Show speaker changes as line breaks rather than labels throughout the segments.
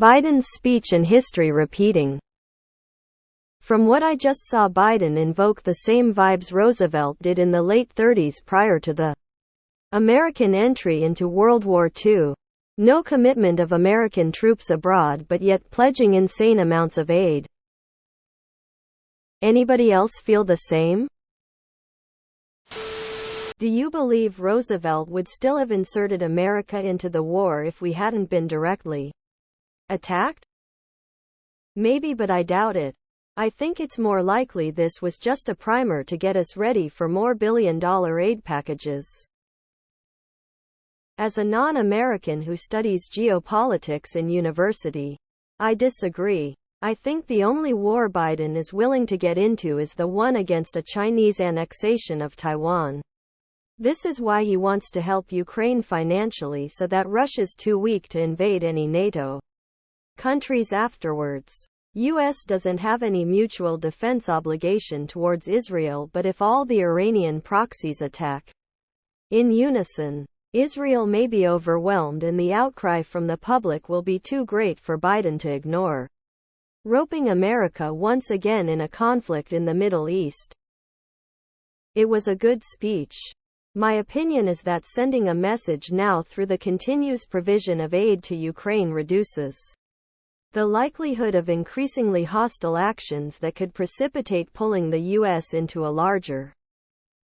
Biden's speech and history repeating. From what I just saw, Biden invoke the same vibes Roosevelt did in the late 30s prior to the American entry into World War II. No commitment of American troops abroad, but yet pledging insane amounts of aid. Anybody else feel the same? Do you believe Roosevelt would still have inserted America into the war if we hadn't been directly attacked? Maybe, but I doubt it. I think it's more likely this was just a primer to get us ready for more billion-dollar aid packages. As a non-American who studies geopolitics in university, I disagree. I think the only war Biden is willing to get into is the one against a Chinese annexation of Taiwan. This is why he wants to help Ukraine financially so that Russia's too weak to invade any NATO countries afterwards. US doesn't have any mutual defense obligation towards Israel, but if all the Iranian proxies attack in unison, Israel may be overwhelmed and the outcry from the public will be too great for Biden to ignore, roping America once again in a conflict in the Middle East. It was a good speech. My opinion is that sending a message now through the continuous provision of aid to Ukraine reduces the likelihood of increasingly hostile actions that could precipitate pulling the U.S. into a larger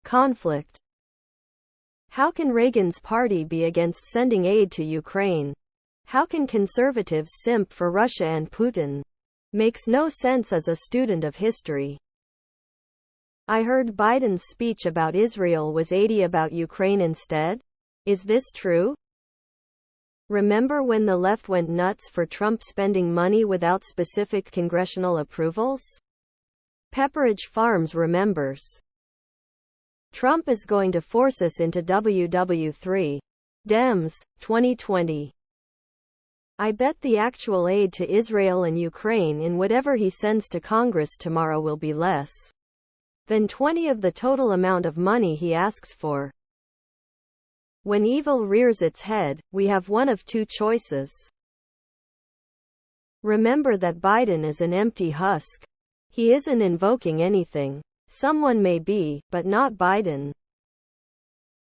conflict. How can Reagan's party be against sending aid to Ukraine? How can conservatives simp for Russia and Putin? Makes no sense as a student of history. I heard Biden's speech about Israel was 80 about Ukraine instead. Is this true? Remember when the left went nuts for Trump spending money without specific congressional approvals? Pepperidge Farms remembers. Trump is going to force us into WW3. Dems, 2020. I bet the actual aid to Israel and Ukraine in whatever he sends to Congress tomorrow will be less than 20 of the total amount of money he asks for. When evil rears its head, we have one of two choices. Remember that Biden is an empty husk. He isn't invoking anything. Someone may be, but not Biden.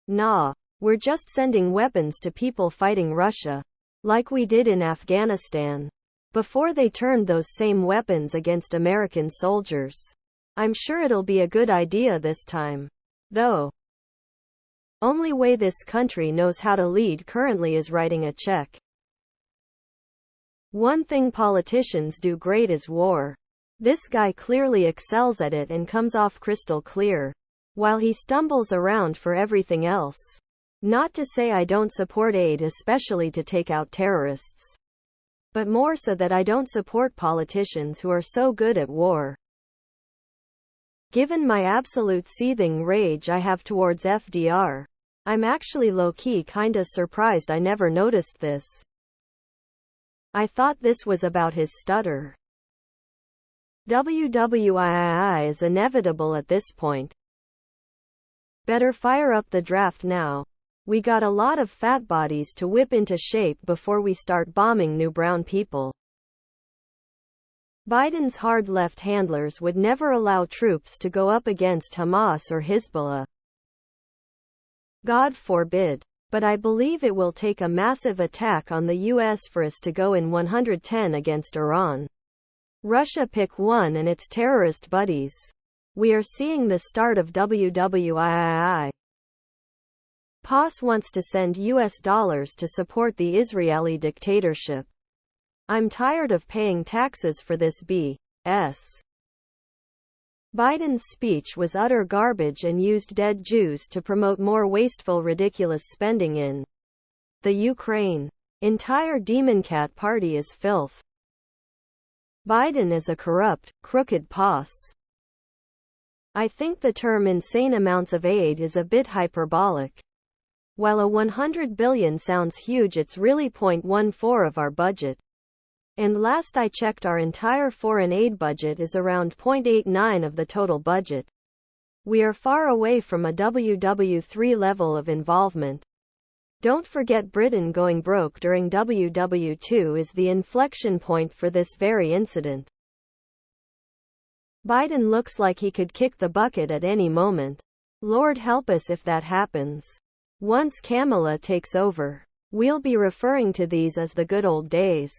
Nah, we're just sending weapons to people fighting Russia, like we did in Afghanistan, before they turned those same weapons against American soldiers. I'm sure it'll be a good idea this time, though. Only way this country knows how to lead currently is writing a check. One thing politicians do great is war. This guy clearly excels at it and comes off crystal clear, while he stumbles around for everything else. Not to say I don't support aid, especially to take out terrorists, but more so that I don't support politicians who are so good at war. Given my absolute seething rage I have towards FDR, I'm actually low-key kinda surprised I never noticed this. I thought this was about his stutter. WWII is inevitable at this point. Better fire up the draft now. We got a lot of fat bodies to whip into shape before we start bombing new brown people. Biden's hard left handlers would never allow troops to go up against Hamas or Hezbollah. God forbid. But I believe it will take a massive attack on the US for us to go in 110 against Iran. Russia pick one and its terrorist buddies. We are seeing the start of WWII. POS wants to send US dollars to support the Israeli dictatorship. I'm tired of paying taxes for this BS. Biden's speech was utter garbage and used dead Jews to promote more wasteful, ridiculous spending in the Ukraine. Entire Demoncat party is filth. Biden is a corrupt, crooked POS. I think the term insane amounts of aid is a bit hyperbolic. While a $100 billion sounds huge, it's really 0.14 of our budget. And last I checked, our entire foreign aid budget is around 0.89 of the total budget. We are far away from a WW3 level of involvement. Don't forget Britain going broke during WW2 is the inflection point for this very incident. Biden looks like he could kick the bucket at any moment. Lord help us if that happens. Once Kamala takes over, we'll be referring to these as the good old days.